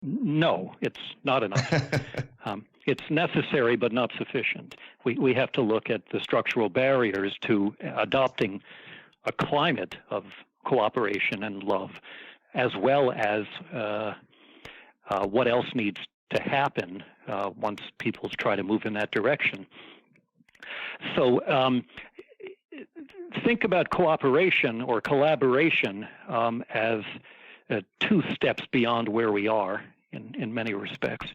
No, it's not enough. It's necessary, but not sufficient. We have to look at the structural barriers to adopting a climate of cooperation and love, as well as what else needs to happen once people try to move in that direction. So think about cooperation or collaboration as 2 steps beyond where we are in many respects.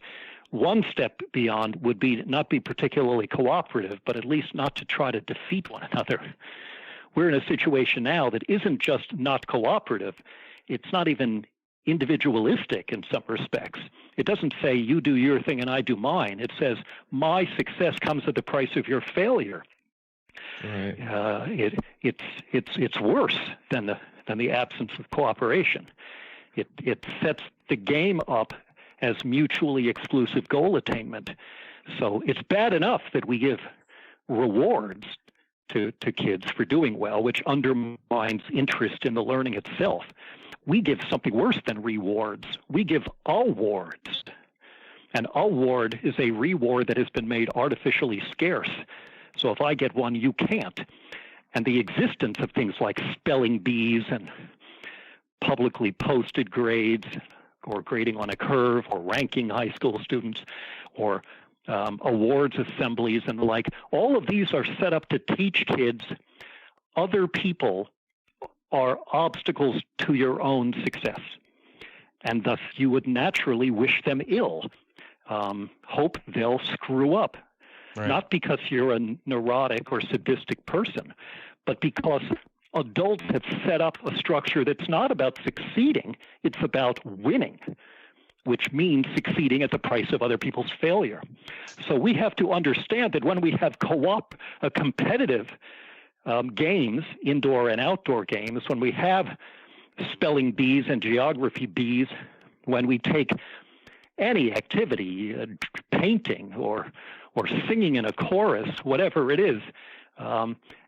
One step beyond would be not be particularly cooperative, but at least not to try to defeat one another. We're in a situation now that isn't just not cooperative, it's not even individualistic in some respects. It doesn't say you do your thing and I do mine. It says my success comes at the price of your failure. Right. It's worse than the absence of cooperation. It sets the game up as mutually exclusive goal attainment. So it's bad enough that we give rewards to kids for doing well, which undermines interest in the learning itself. We give something worse than rewards. We give awards. An award is a reward that has been made artificially scarce. So if I get one, you can't. And the existence of things like spelling bees and publicly posted grades, or grading on a curve, or ranking high school students, or awards assemblies and the like, all of these are set up to teach kids other people are obstacles to your own success. And thus you would naturally wish them ill, hope they'll screw up. Right. Not because you're a neurotic or sadistic person, but because adults have set up a structure that's not about succeeding, it's about winning, which means succeeding at the price of other people's failure. So we have to understand that when we have competitive games, indoor and outdoor games, when we have spelling bees and geography bees, when we take any activity, painting or singing in a chorus, whatever it is,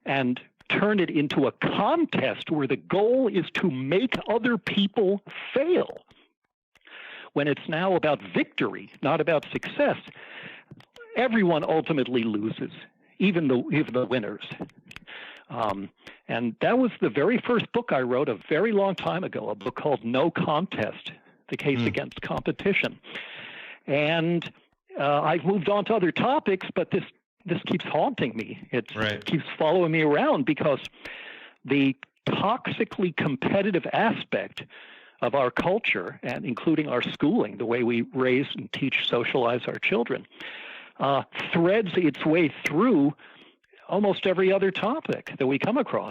and turn it into a contest where the goal is to make other people fail, when it's now about victory, not about success, everyone ultimately loses, even the winners. And that was the very first book I wrote a very long time ago, a book called No Contest, The Case Against Competition. And I've moved on to other topics, but this keeps haunting me. It keeps following me around because the toxically competitive aspect of our culture, and including our schooling, the way we raise and teach, socialize our children, threads its way through almost every other topic that we come across.